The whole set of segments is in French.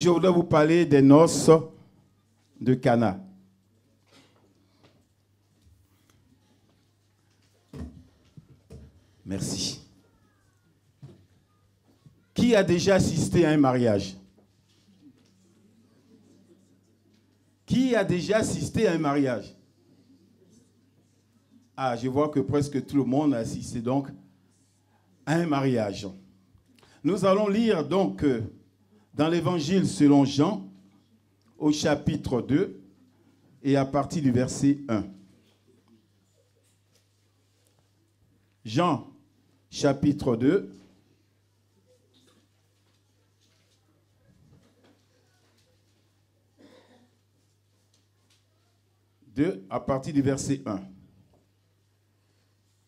Je voudrais vous parler des noces de Cana. Merci. Qui a déjà assisté à un mariage? Qui a déjà assisté à un mariage? Ah, je vois que presque tout le monde a assisté donc à un mariage. Nous allons lire donc dans l'Évangile selon Jean, au chapitre 2, et à partir du verset 1. Jean, chapitre 2. À partir du verset 1.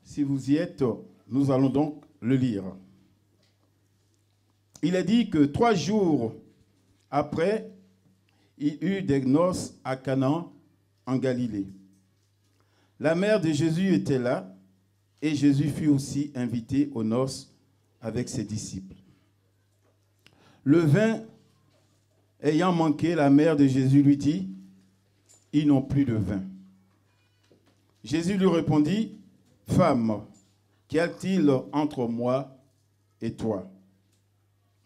Si vous y êtes, nous allons donc le lire. Il est dit que 3 jours après, il eut des noces à Cana en Galilée. La mère de Jésus était là, et Jésus fut aussi invité aux noces avec ses disciples. Le vin ayant manqué, la mère de Jésus lui dit: ils n'ont plus de vin. Jésus lui répondit: femme, qu'y a-t-il entre moi et toi?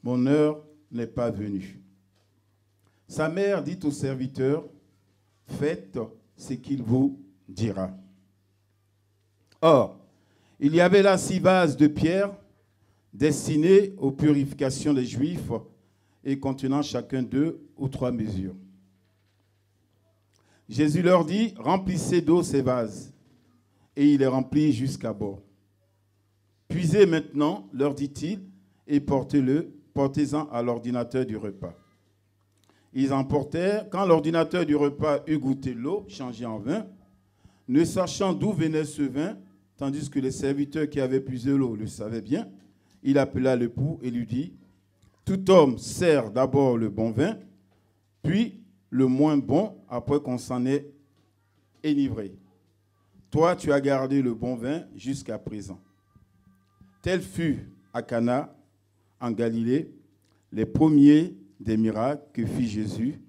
Mon heure n'est pas venue. Sa mère dit au serviteur: faites ce qu'il vous dira. Or, il y avait là 6 vases de pierre destinés aux purifications des Juifs et contenant chacun 2 ou 3 mesures. Jésus leur dit: remplissez d'eau ces vases. Et il les remplit jusqu'à bord. Puisez maintenant, leur dit-il, et portez-en à l'ordinateur du repas. Ils emportèrent. Quand l'ordinateur du repas eut goûté l'eau changée en vin, ne sachant d'où venait ce vin, tandis que les serviteurs qui avaient puisé l'eau le savaient bien, il appela l'époux et lui dit: tout homme sert d'abord le bon vin, puis le moins bon après qu'on s'en est enivré. Toi, tu as gardé le bon vin jusqu'à présent. Tel fut à Cana, en Galilée, les premiers des miracles que fit Jésus.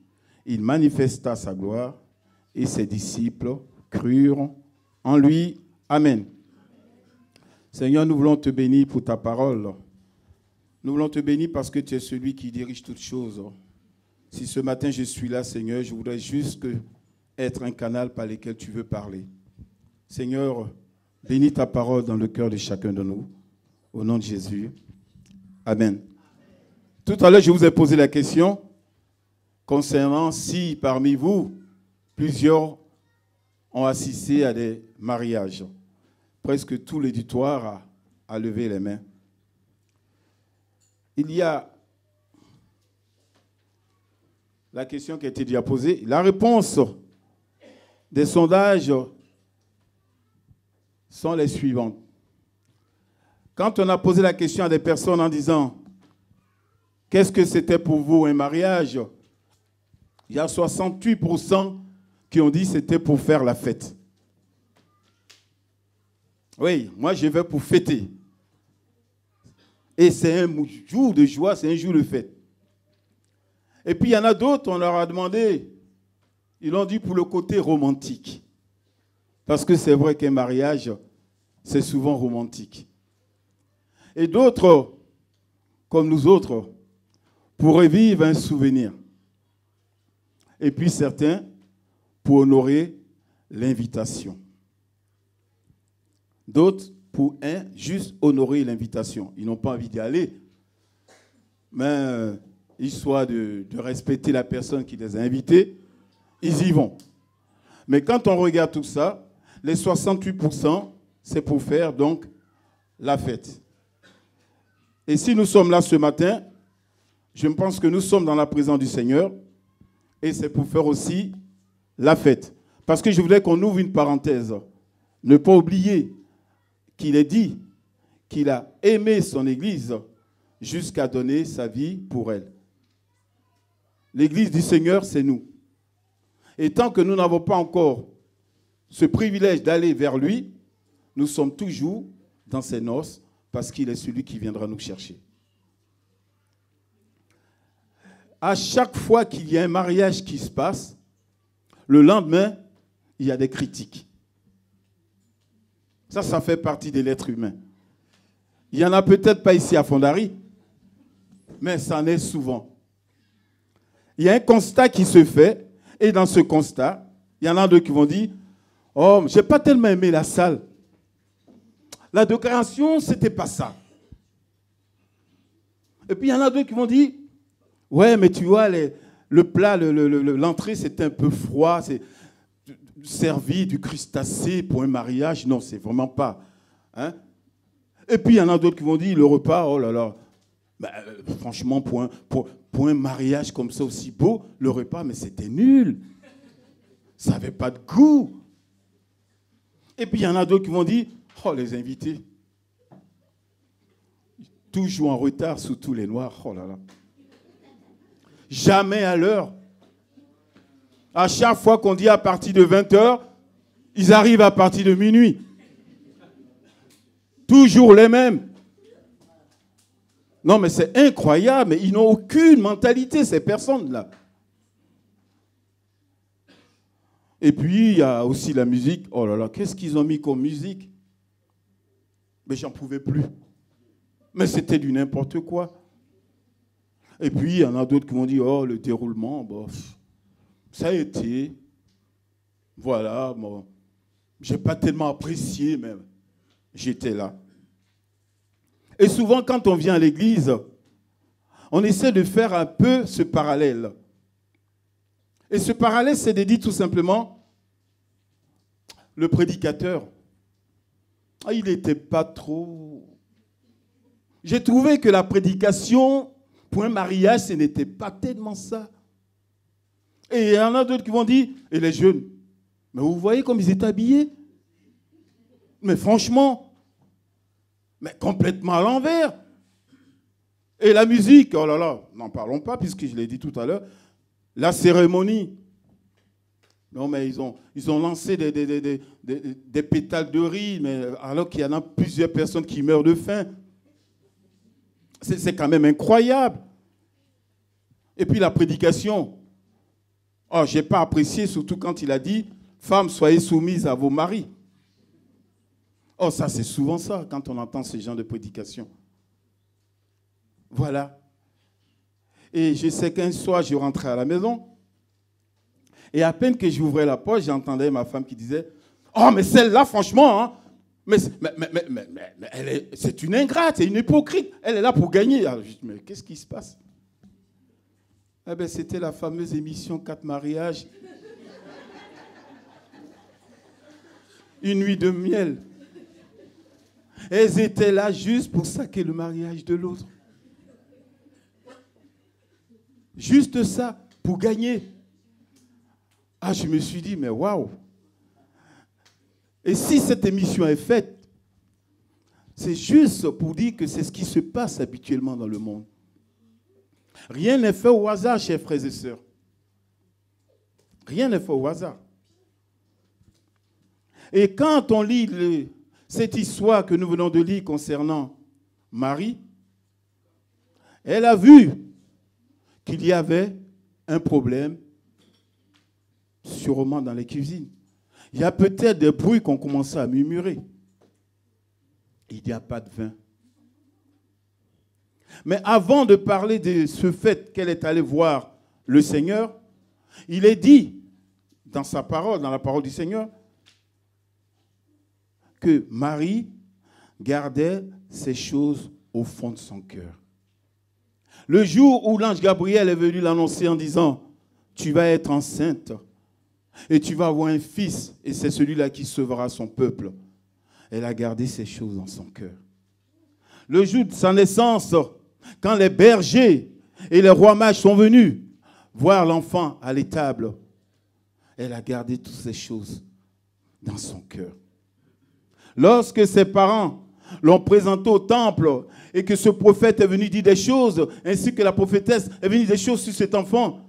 Il manifesta sa gloire et ses disciples crurent en lui. Amen. Seigneur, nous voulons te bénir pour ta parole. Nous voulons te bénir parce que tu es celui qui dirige toutes choses. Si ce matin je suis là, Seigneur, je voudrais juste être un canal par lequel tu veux parler. Seigneur, bénis ta parole dans le cœur de chacun de nous. Au nom de Jésus. Amen. Tout à l'heure, je vous ai posé la question concernant si parmi vous, plusieurs ont assisté à des mariages. Presque tout l'auditoire a levé les mains. Il y a la question qui a été déjà posée. La réponse des sondages sont les suivantes. Quand on a posé la question à des personnes en disant « Qu'est-ce que c'était pour vous un mariage ?» Il y a 68% qui ont dit que c'était pour faire la fête. Oui, moi je vais pour fêter. Et c'est un jour de joie, c'est un jour de fête. Et puis il y en a d'autres, on leur a demandé, ils l'ont dit pour le côté romantique. Parce que c'est vrai qu'un mariage, c'est souvent romantique. Et d'autres, comme nous autres, pour revivre un souvenir. Et puis certains, pour honorer l'invitation. D'autres, pour juste honorer l'invitation. Ils n'ont pas envie d'y aller, mais histoire de respecter la personne qui les a invités, ils y vont. Mais quand on regarde tout ça, les 68%, c'est pour faire donc la fête. Et si nous sommes là ce matin, je pense que nous sommes dans la présence du Seigneur et c'est pour faire aussi la fête. Parce que je voudrais qu'on ouvre une parenthèse. Ne pas oublier qu'il est dit qu'il a aimé son Église jusqu'à donner sa vie pour elle. L'Église du Seigneur, c'est nous. Et tant que nous n'avons pas encore ce privilège d'aller vers lui, nous sommes toujours dans ses noces parce qu'il est celui qui viendra nous chercher. à chaque fois qu'il y a un mariage qui se passe, le lendemain, il y a des critiques. Ça fait partie de l'être humain. Il n'y en a peut-être pas ici à Fondari, mais ça en est souvent. Il y a un constat qui se fait, et dans ce constat, il y en a d'autres qui vont dire « Oh, je n'ai pas tellement aimé la salle. La décoration, ce n'était pas ça. » Et puis il y en a d'autres qui vont dire « Ouais, mais tu vois, le plat, l'entrée, c'était un peu froid. C'est servi du crustacé pour un mariage. Non, c'est vraiment pas. Hein? » Et puis il y en a d'autres qui vont dire « Le repas, oh là là. Ben, franchement, pour un mariage comme ça aussi beau, le repas, mais c'était nul. Ça n'avait pas de goût. » Et puis il y en a d'autres qui vont dire « Oh, les invités. Toujours en retard sous tous les noirs. Oh là là. Jamais à l'heure. À chaque fois qu'on dit à partir de 20h, ils arrivent à partir de minuit. Toujours les mêmes. Non, mais c'est incroyable, mais ils n'ont aucune mentalité, ces personnes-là. Et puis, il y a aussi la musique. Oh là là, qu'est-ce qu'ils ont mis comme musique? Mais j'en pouvais plus. Mais c'était du n'importe quoi. Et puis, il y en a d'autres qui m'ont dit, oh, le déroulement, bof, ça a été. Voilà, bon, je n'ai pas tellement apprécié, mais j'étais là. Et souvent, quand on vient à l'église, on essaie de faire un peu ce parallèle. Et ce parallèle, c'est de dire tout simplement, le prédicateur, il n'était pas trop... J'ai trouvé que la prédication, pour un mariage, ce n'était pas tellement ça. Et il y en a d'autres qui vont dire, et les jeunes, mais vous voyez comme ils étaient habillés? Mais franchement, mais complètement à l'envers. Et la musique, oh là là, n'en parlons pas, puisque je l'ai dit tout à l'heure, la cérémonie. Non, mais ils ont lancé des pétales de riz, mais alors qu'il y en a plusieurs personnes qui meurent de faim. C'est quand même incroyable. Et puis la prédication. Oh, je n'ai pas apprécié, surtout quand il a dit « Femmes, soyez soumises à vos maris ». Oh, ça, c'est souvent ça, quand on entend ce genre de prédication. Voilà. Et je sais qu'un soir, je rentrais à la maison, et à peine que j'ouvrais la porte, j'entendais ma femme qui disait « Oh, mais celle-là, franchement, hein, mais c'est une ingrate, c'est une hypocrite. Elle est là pour gagner. » Alors, je dis, mais qu'est-ce qui se passe? Eh bien, c'était la fameuse émission 4 mariages. Une nuit de miel. Elles étaient là juste pour saquer le mariage de l'autre. Juste ça, pour gagner. Ah, je me suis dit, mais waouh! Et si cette émission est faite, c'est juste pour dire que c'est ce qui se passe habituellement dans le monde. Rien n'est fait au hasard, chers frères et sœurs. Rien n'est fait au hasard. Et quand on lit cette histoire que nous venons de lire concernant Marie, elle a vu qu'il y avait un problème sûrement dans les cuisines. Il y a peut-être des bruits qu'on commençait à murmurer. Il n'y a pas de vin. Mais avant de parler de ce fait qu'elle est allée voir le Seigneur, il est dit dans sa parole, dans la parole du Seigneur, que Marie gardait ces choses au fond de son cœur. Le jour où l'ange Gabriel est venu l'annoncer en disant « Tu vas être enceinte et tu vas avoir un fils et c'est celui-là qui sauvera son peuple », elle a gardé ces choses dans son cœur. Le jour de sa naissance, quand les bergers et les rois mages sont venus voir l'enfant à l'étable, elle a gardé toutes ces choses dans son cœur. Lorsque ses parents l'ont présenté au temple et que ce prophète est venu dire des choses, ainsi que la prophétesse est venue dire des choses sur cet enfant,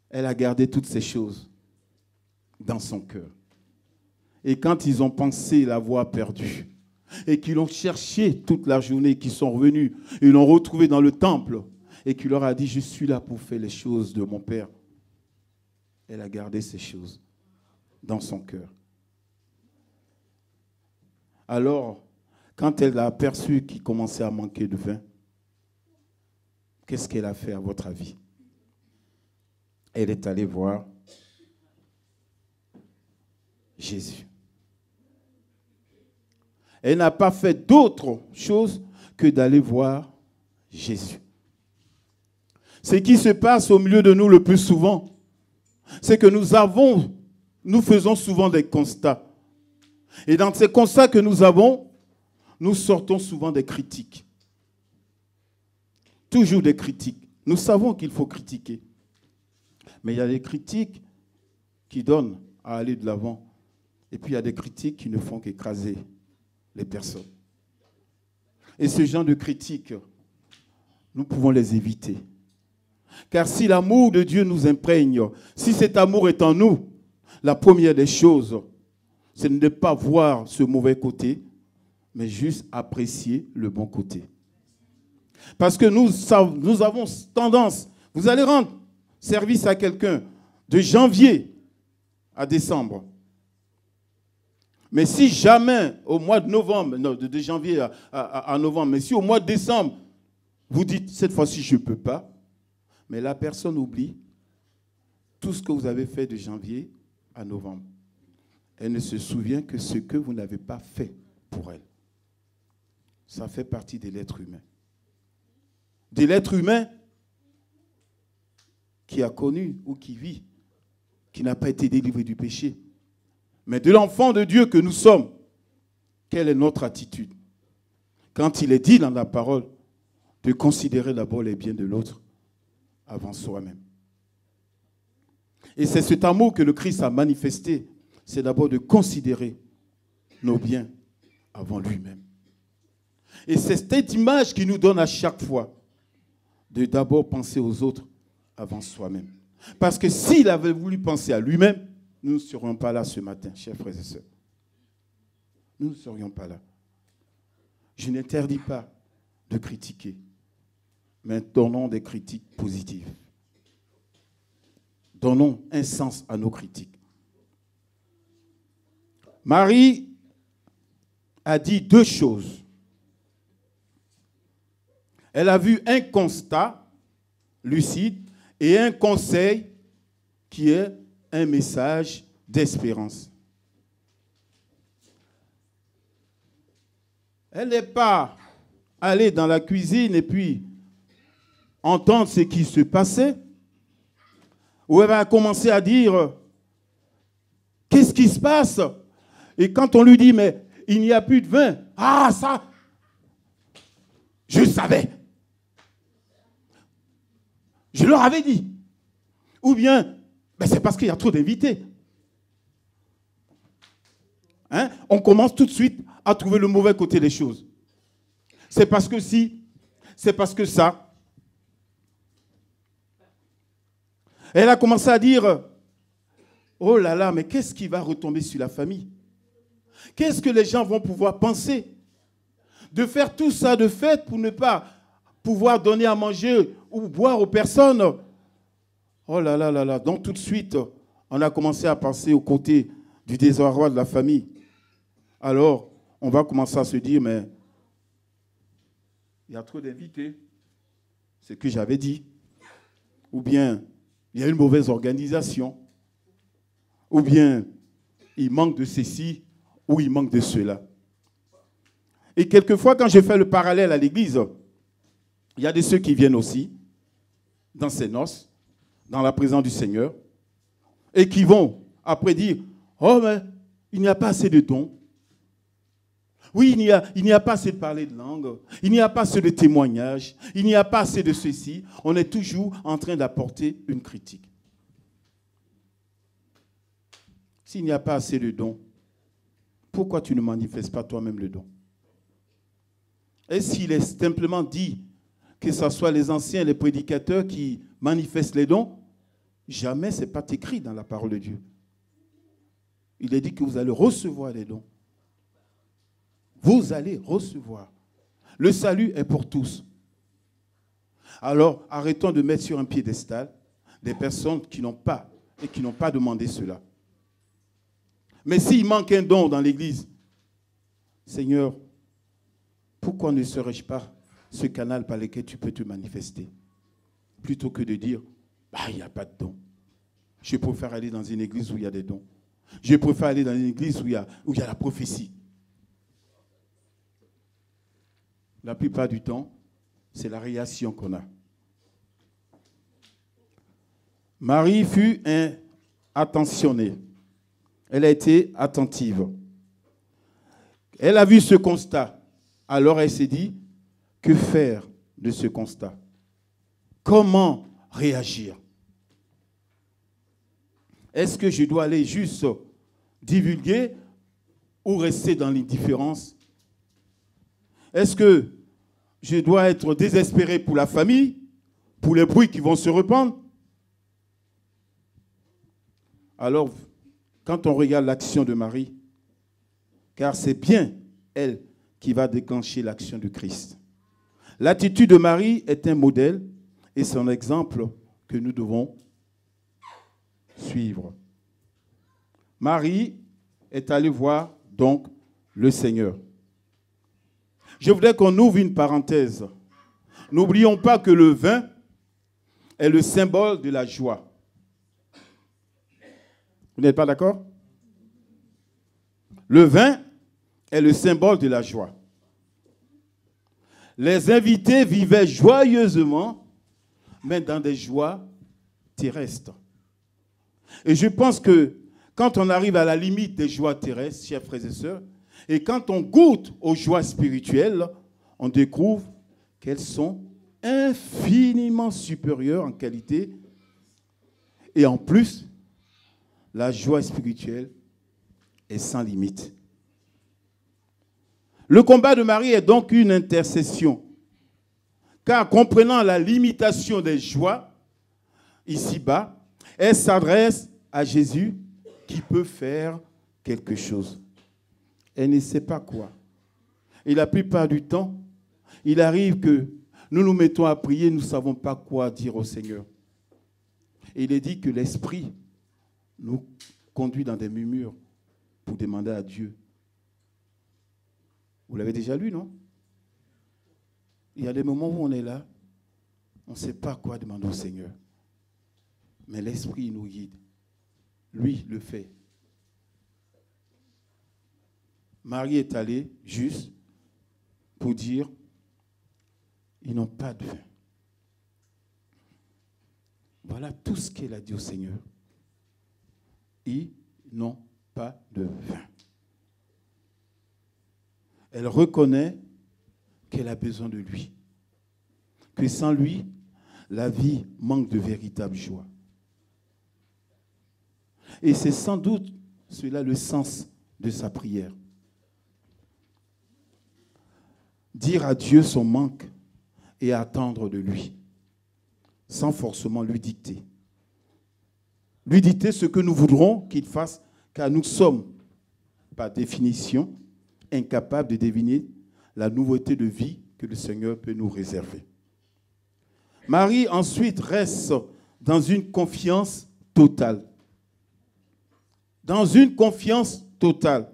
elle a gardé toutes ces choses dans son cœur. Et quand ils ont pensé l'avoir perdu, et qu'ils l'ont cherché toute la journée, qu'ils sont revenus, ils l'ont retrouvé dans le temple, et qui leur a dit, je suis là pour faire les choses de mon Père. Elle a gardé ces choses dans son cœur. Alors, quand elle a aperçu qu'il commençait à manquer de vin, qu'est-ce qu'elle a fait à votre avis? Elle est allée voir Jésus. Elle n'a pas fait d'autre chose que d'aller voir Jésus. Ce qui se passe au milieu de nous le plus souvent, c'est que nous faisons souvent des constats. Et dans ces constats que nous avons, nous sortons souvent des critiques. Toujours des critiques. Nous savons qu'il faut critiquer. Mais il y a des critiques qui donnent à aller de l'avant. Et puis il y a des critiques qui ne font qu'écraser les personnes. Et ce genre de critiques, nous pouvons les éviter. Car si l'amour de Dieu nous imprègne, si cet amour est en nous, la première des choses, c'est de ne pas voir ce mauvais côté, mais juste apprécier le bon côté. Parce que nous avons tendance, vous allez rendre service à quelqu'un de janvier à décembre. Mais si jamais, au mois de novembre, non, de janvier à novembre, mais si au mois de décembre, vous dites, cette fois-ci, je ne peux pas, mais la personne oublie tout ce que vous avez fait de janvier à novembre. Elle ne se souvient que ce que vous n'avez pas fait pour elle. Ça fait partie de l'être humain. De l'être humain qui a connu ou qui vit, qui n'a pas été délivré du péché. Mais de l'enfant de Dieu que nous sommes, quelle est notre attitude? Quand il est dit dans la parole de considérer d'abord les biens de l'autre avant soi-même. Et c'est cet amour que le Christ a manifesté. C'est d'abord de considérer nos biens avant lui-même. Et c'est cette image qui nous donne à chaque fois de d'abord penser aux autres avant soi-même. Parce que s'il avait voulu penser à lui-même, nous ne serions pas là ce matin, chers frères et sœurs. Nous ne serions pas là. Je n'interdis pas de critiquer, mais donnons des critiques positives. Donnons un sens à nos critiques. Marie a dit deux choses. Elle a vu un constat lucide et un conseil qui est un message d'espérance. Elle n'est pas allée dans la cuisine et puis entendre ce qui se passait, où elle va commencer à dire « Qu'est-ce qui se passe ?» Et quand on lui dit « Mais il n'y a plus de vin », « Ah, ça, je le savais. Je leur avais dit. » Ou bien, ben c'est parce qu'il y a trop d'invités. Hein? On commence tout de suite à trouver le mauvais côté des choses. C'est parce que si, c'est parce que ça. Elle a commencé à dire, oh là là, mais qu'est-ce qui va retomber sur la famille? Qu'est-ce que les gens vont pouvoir penser? De faire tout ça de fait pour ne pas pouvoir donner à manger ou boire aux personnes. Oh là là là là. Donc tout de suite, on a commencé à penser au côté du désarroi de la famille. Alors, on va commencer à se dire, mais il y a trop d'invités. C'est ce que j'avais dit. Ou bien, il y a une mauvaise organisation. Ou bien, il manque de ceci ou il manque de cela. Et quelquefois, quand je fais le parallèle à l'église, il y a de ceux qui viennent aussi dans ces noces, dans la présence du Seigneur, et qui vont après dire, oh mais il n'y a pas assez de dons. Oui, il n'y a pas assez de parler de langue, il n'y a pas assez de témoignages, il n'y a pas assez de ceci. On est toujours en train d'apporter une critique. S'il n'y a pas assez de dons, pourquoi tu ne manifestes pas toi-même le don? Et s'il est simplement dit que ce soit les anciens, les prédicateurs qui manifestent les dons, jamais ce n'est pas écrit dans la parole de Dieu. Il est dit que vous allez recevoir les dons. Vous allez recevoir. Le salut est pour tous. Alors, arrêtons de mettre sur un piédestal des personnes qui n'ont pas et qui n'ont pas demandé cela. Mais s'il manque un don dans l'Église, Seigneur, pourquoi ne serais-je pas ce canal par lequel tu peux te manifester? Plutôt que de dire, il n'y a pas de don. Je préfère aller dans une église où il y a des dons. Je préfère aller dans une église où il y a la prophétie. La plupart du temps, c'est la réaction qu'on a. Marie fut attentionnée. Elle a été attentive. Elle a vu ce constat. Alors elle s'est dit, que faire de ce constat? Comment réagir? Est-ce que je dois aller juste divulguer ou rester dans l'indifférence? Est-ce que je dois être désespéré pour la famille, pour les bruits qui vont se répandre? Alors, quand on regarde l'action de Marie, car c'est bien elle qui va déclencher l'action du Christ. L'attitude de Marie est un modèle et c'est un exemple que nous devons suivre. Marie est allée voir donc le Seigneur. Je voudrais qu'on ouvre une parenthèse. N'oublions pas que le vin est le symbole de la joie. Vous n'êtes pas d'accord? Le vin est le symbole de la joie. Les invités vivaient joyeusement, mais dans des joies terrestres. Et je pense que quand on arrive à la limite des joies terrestres, chers frères et sœurs, et quand on goûte aux joies spirituelles, on découvre qu'elles sont infiniment supérieures en qualité. Et en plus, la joie spirituelle est sans limite. Le combat de Marie est donc une intercession. Car comprenant la limitation des joies, ici-bas, elle s'adresse à Jésus qui peut faire quelque chose. Elle ne sait pas quoi. Et la plupart du temps, il arrive que nous nous mettons à prier, nous ne savons pas quoi dire au Seigneur. Et il est dit que l'Esprit nous conduit dans des murmures pour demander à Dieu. Vous l'avez déjà lu, non? Il y a des moments où on est là, on ne sait pas quoi demander au Seigneur. Mais l'Esprit nous guide. Lui le fait. Marie est allée juste pour dire, ils n'ont pas de vin. Voilà tout ce qu'elle a dit au Seigneur. Ils n'ont pas de vin. Elle reconnaît qu'elle a besoin de lui. Que sans lui, la vie manque de véritable joie. Et c'est sans doute cela le sens de sa prière. Dire à Dieu son manque et attendre de lui, sans forcément lui dicter. Lui dicter ce que nous voudrons qu'il fasse, car nous sommes, par définition, incapables de deviner la nouveauté de vie que le Seigneur peut nous réserver. Marie, ensuite, reste dans une confiance totale. Dans une confiance totale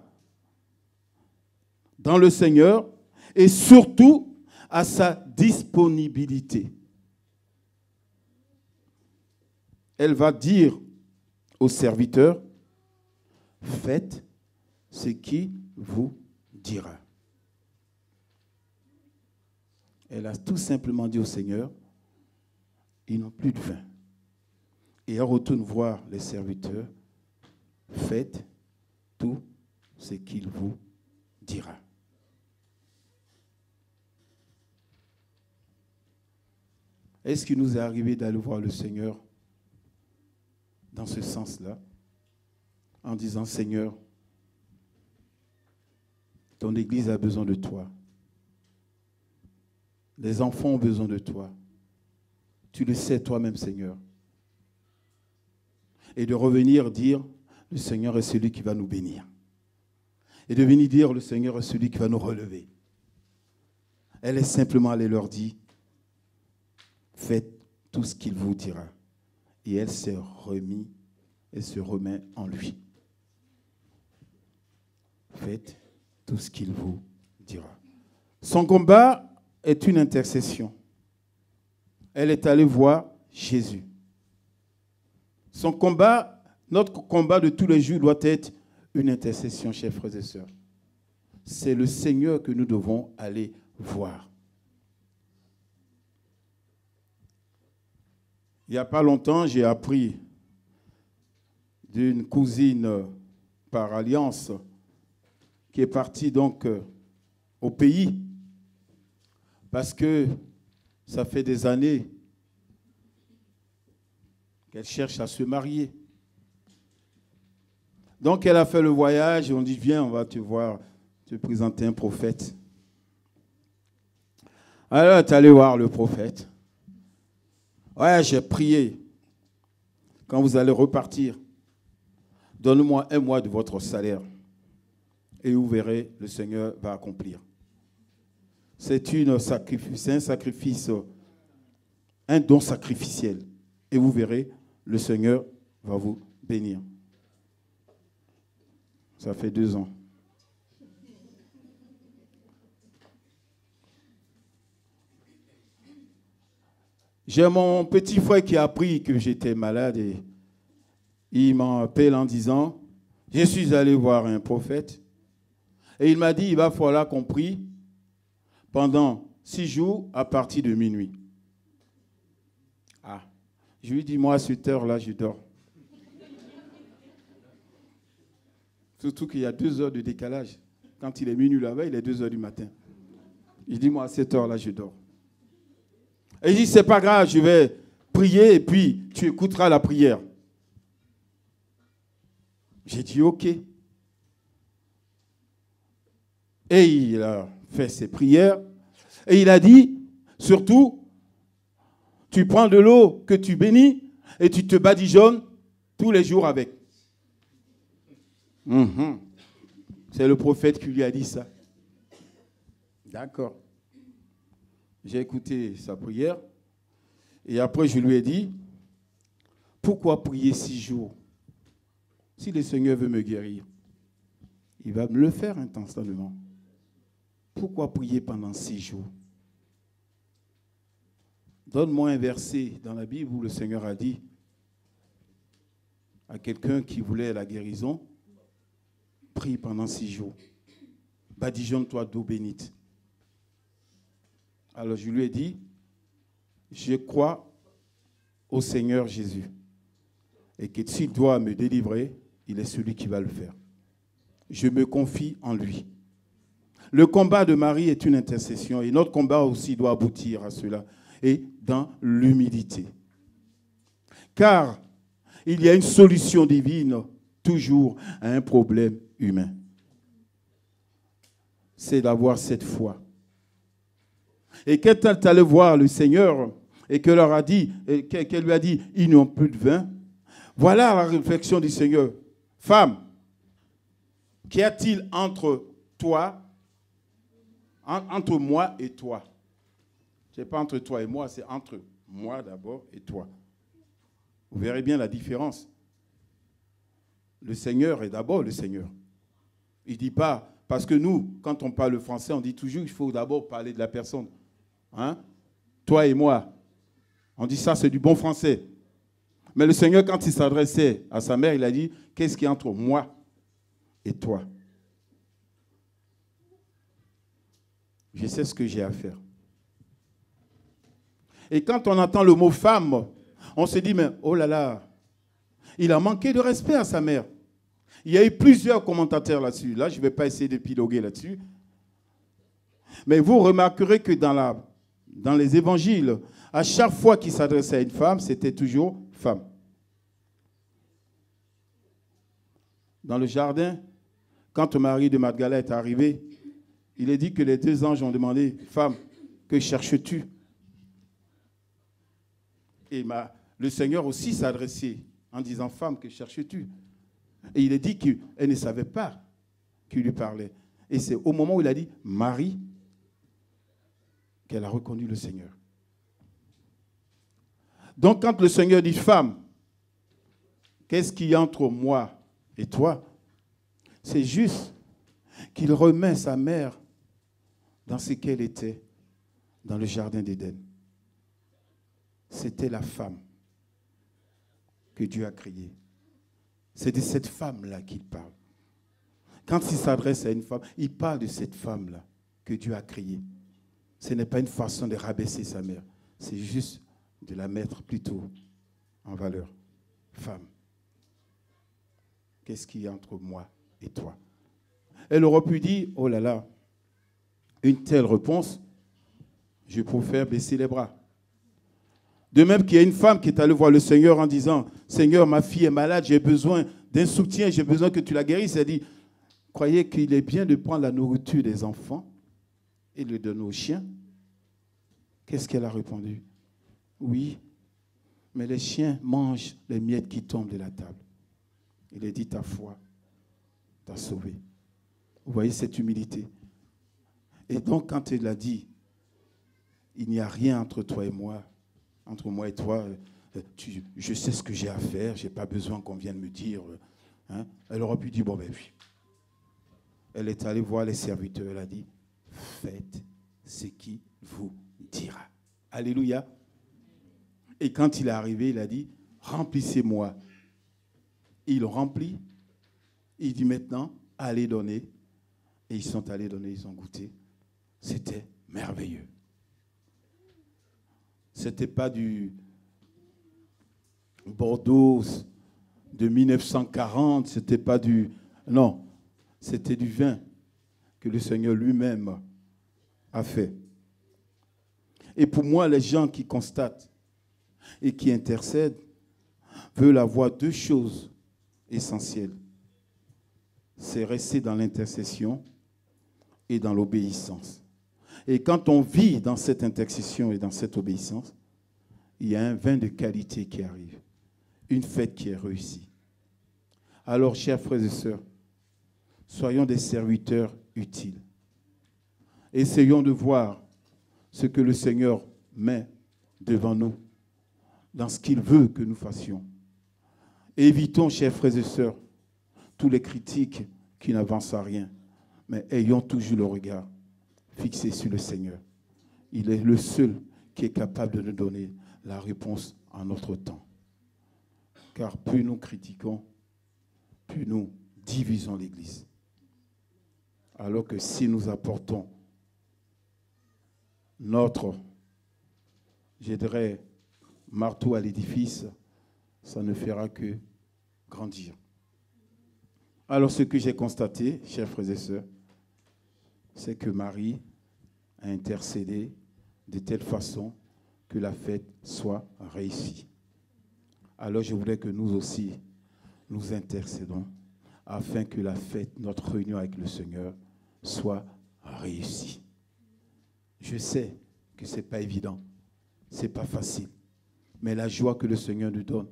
dans le Seigneur et surtout à sa disponibilité. Elle va dire au serviteur, faites ce qu'il vous dira. Elle a tout simplement dit au Seigneur, ils n'ont plus de vin. Et elle retourne voir les serviteurs, faites tout ce qu'il vous dira. Est-ce qu'il nous est arrivé d'aller voir le Seigneur dans ce sens-là, en disant, Seigneur, ton Église a besoin de toi. Les enfants ont besoin de toi. Tu le sais toi-même, Seigneur. Et de revenir dire, le Seigneur est celui qui va nous bénir. Et de venir dire, le Seigneur est celui qui va nous relever. Elle est simplement allée leur dire, Faites tout ce qu'il vous dira. Et elle se remet en lui. Faites tout ce qu'il vous dira. Son combat est une intercession. Elle est allée voir Jésus. Son combat, notre combat de tous les jours doit être une intercession, chers frères et sœurs. C'est le Seigneur que nous devons aller voir. Il n'y a pas longtemps, j'ai appris d'une cousine par alliance qui est partie donc au pays parce que ça fait des années qu'elle cherche à se marier. Donc elle a fait le voyage et on dit viens, on va te voir, te présenter un prophète. Alors elle est allée voir le prophète. Ouais, j'ai prié. Quand vous allez repartir, donne-moi 1 mois de votre salaire. Et vous verrez, le Seigneur va accomplir. C'est un sacrifice, un don sacrificiel. Et vous verrez, le Seigneur va vous bénir. Ça fait 2 ans. J'ai mon petit frère qui a appris que j'étais malade et il m'appelle en disant, je suis allé voir un prophète et il m'a dit, il va falloir qu'on prie pendant 6 jours à partir de minuit. Ah, je lui dis, moi à cette heure-là, je dors. Surtout qu'il y a 2 heures de décalage. Quand il est minuit là-bas, il est 2 heures du matin. Il dit, moi à cette heure-là, je dors. Et il dit, c'est pas grave, je vais prier et puis tu écouteras la prière. J'ai dit, ok. Et il a fait ses prières. Et il a dit, surtout, tu prends de l'eau que tu bénis et tu te badigeonnes tous les jours avec. C'est le prophète qui lui a dit ça. D'accord. J'ai écouté sa prière et après je lui ai dit, pourquoi prier 6 jours? Si le Seigneur veut me guérir, il va me le faire instantanément. Pourquoi prier pendant 6 jours? Donne-moi un verset dans la Bible où le Seigneur a dit à quelqu'un qui voulait la guérison, prie pendant 6 jours. Badigeonne-toi d'eau bénite. Alors je lui ai dit, je crois au Seigneur Jésus. Et que s'il doit me délivrer, il est celui qui va le faire. Je me confie en lui. Le combat de Marie est une intercession et notre combat aussi doit aboutir à cela. Et dans l'humilité. Car il y a une solution divine toujours à un problème humain. C'est d'avoir cette foi. Et quand elle est allée voir le Seigneur et qu'elle lui a dit, ils n'ont plus de vin, voilà la réflexion du Seigneur. Femme, qu'y a-t-il entre toi, entre moi et toi? Ce n'est pas entre toi et moi, c'est entre moi d'abord et toi. Vous verrez bien la différence. Le Seigneur est d'abord le Seigneur. Il ne dit pas, parce que nous, quand on parle français, on dit toujours qu'il faut d'abord parler de la personne. Hein? Toi et moi. On dit ça, c'est du bon français. Mais le Seigneur, quand il s'adressait à sa mère, il a dit, qu'est-ce qui est entre moi et toi? Je sais ce que j'ai à faire. Et quand on entend le mot femme, on se dit, mais oh là là, il a manqué de respect à sa mère. Il y a eu plusieurs commentateurs là-dessus. Là, je ne vais pas essayer d'épiloguer là-dessus. Mais vous remarquerez que dans les évangiles, à chaque fois qu'il s'adressait à une femme, c'était toujours femme. Dans le jardin, quand Marie de Magdala est arrivée, il est dit que les 2 anges ont demandé, femme, que cherches-tu? Et le Seigneur aussi s'adressait en disant, femme, que cherches-tu? Et il est dit qu'elle ne savait pas qu'il lui parlait. Et c'est au moment où il a dit, Marie, qu'elle a reconnu le Seigneur. Donc quand le Seigneur dit femme, qu'est-ce qu'il y a entre moi et toi? C'est juste qu'il remet sa mère dans ce qu'elle était dans le jardin d'Éden. C'était la femme que Dieu a créée. C'est de cette femme-là qu'il parle. Quand il s'adresse à une femme, il parle de cette femme-là que Dieu a créée. Ce n'est pas une façon de rabaisser sa mère. C'est juste de la mettre plutôt en valeur. Femme, qu'est-ce qu'il y a entre moi et toi? Elle aurait pu dire, oh là là, une telle réponse, je préfère baisser les bras. De même qu'il y a une femme qui est allée voir le Seigneur en disant, Seigneur, ma fille est malade, j'ai besoin d'un soutien, j'ai besoin que tu la guérisses. Elle dit, croyez qu'il est bien de prendre la nourriture des enfants et de le donner aux chiens? Qu'est-ce qu'elle a répondu? Oui, mais les chiens mangent les miettes qui tombent de la table. Il a dit, ta foi t'a sauvé. Vous voyez cette humilité. Et donc, quand il a dit, il n'y a rien entre toi et moi, entre moi et toi, je sais ce que j'ai à faire, je n'ai pas besoin qu'on vienne me dire. Hein. Elle aurait pu dire, bon ben oui. Elle est allée voir les serviteurs, elle a dit, faites ce qui vous dira. Alléluia. Et quand il est arrivé, il a dit, remplissez-moi. Il remplit. Il dit maintenant, allez donner. Et ils sont allés donner, ils ont goûté. C'était merveilleux. Ce n'était pas du Bordeaux de 1940, ce n'était pas du... Non, c'était du vin que le Seigneur lui-même a fait. Et pour moi, les gens qui constatent et qui intercèdent veulent avoir deux choses essentielles. C'est rester dans l'intercession et dans l'obéissance. Et quand on vit dans cette intercession et dans cette obéissance, il y a un vin de qualité qui arrive, une fête qui est réussie. Alors, chers frères et sœurs, soyons des serviteurs utiles. Essayons de voir ce que le Seigneur met devant nous, dans ce qu'il veut que nous fassions. Évitons, chers frères et sœurs, tous les critiques qui n'avancent à rien, mais ayons toujours le regard fixé sur le Seigneur. Il est le seul qui est capable de nous donner la réponse en notre temps. Car plus nous critiquons, plus nous divisons l'Église. Alors que si nous apportons notre, je dirais, marteau à l'édifice, ça ne fera que grandir. Alors ce que j'ai constaté, chers frères et sœurs, c'est que Marie a intercédé de telle façon que la fête soit réussie. Alors je voudrais que nous aussi, nous intercédons afin que la fête, notre réunion avec le Seigneur, soit réussie. Je sais que ce n'est pas évident, ce n'est pas facile, mais la joie que le Seigneur nous donne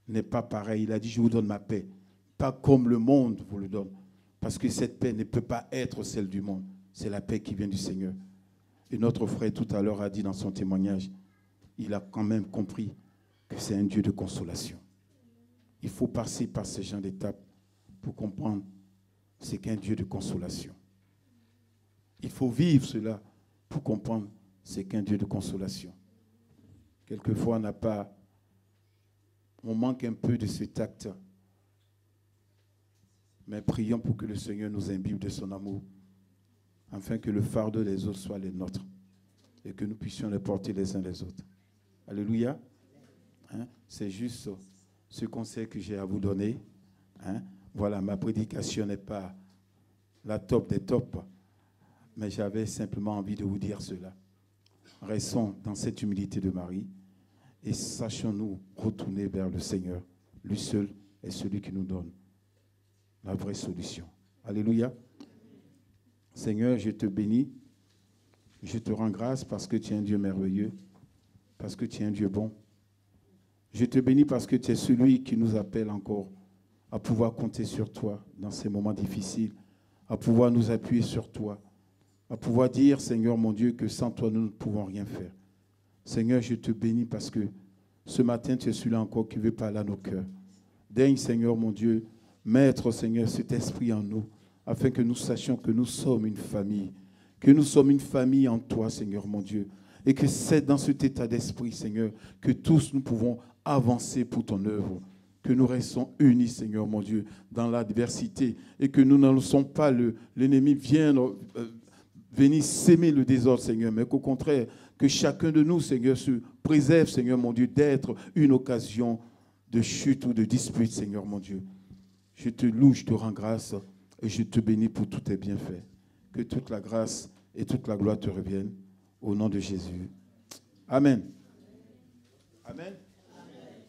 n'est pas pareille. Il a dit, je vous donne ma paix, pas comme le monde vous le donne. Parce que cette paix ne peut pas être celle du monde. C'est la paix qui vient du Seigneur. Et notre frère tout à l'heure a dit dans son témoignage, il a quand même compris que c'est un Dieu de consolation. Il faut passer par ce genre d'étapes pour comprendre ce qu'est un Dieu de consolation. Il faut vivre cela pour comprendre ce qu'est un Dieu de consolation. Quelquefois, on manque un peu de cet acte. Mais prions pour que le Seigneur nous imbibe de son amour, afin que le fardeau des autres soit le nôtre et que nous puissions les porter les uns les autres. Alléluia. Hein? C'est juste ce conseil que j'ai à vous donner. Hein? Voilà, ma prédication n'est pas la top des tops, mais j'avais simplement envie de vous dire cela. Restons dans cette humilité de Marie et sachons-nous retourner vers le Seigneur. Lui seul est celui qui nous donne la vraie solution. Alléluia. Seigneur, je te bénis. Je te rends grâce parce que tu es un Dieu merveilleux, parce que tu es un Dieu bon. Je te bénis parce que tu es celui qui nous appelle encore à pouvoir compter sur toi dans ces moments difficiles, à pouvoir nous appuyer sur toi, à pouvoir dire, Seigneur mon Dieu, que sans toi, nous ne pouvons rien faire. Seigneur, je te bénis parce que ce matin, tu es celui-là encore qui veut parler à nos cœurs. Daigne, Seigneur, mon Dieu, mettre, Seigneur, cet esprit en nous, afin que nous sachions que nous sommes une famille, que nous sommes une famille en toi, Seigneur, mon Dieu. Et que c'est dans cet état d'esprit, Seigneur, que tous nous pouvons avancer pour ton œuvre. Que nous restons unis, Seigneur, mon Dieu, dans l'adversité. Et que nous n'en laissons pas l'ennemi venir s'aimer le désordre, Seigneur. Mais qu'au contraire, que chacun de nous, Seigneur, se préserve, Seigneur, mon Dieu, d'être une occasion de chute ou de dispute, Seigneur, mon Dieu. Je te loue, je te rends grâce et je te bénis pour tous tes bienfaits. Que toute la grâce et toute la gloire te reviennent. Au nom de Jésus. Amen. Amen.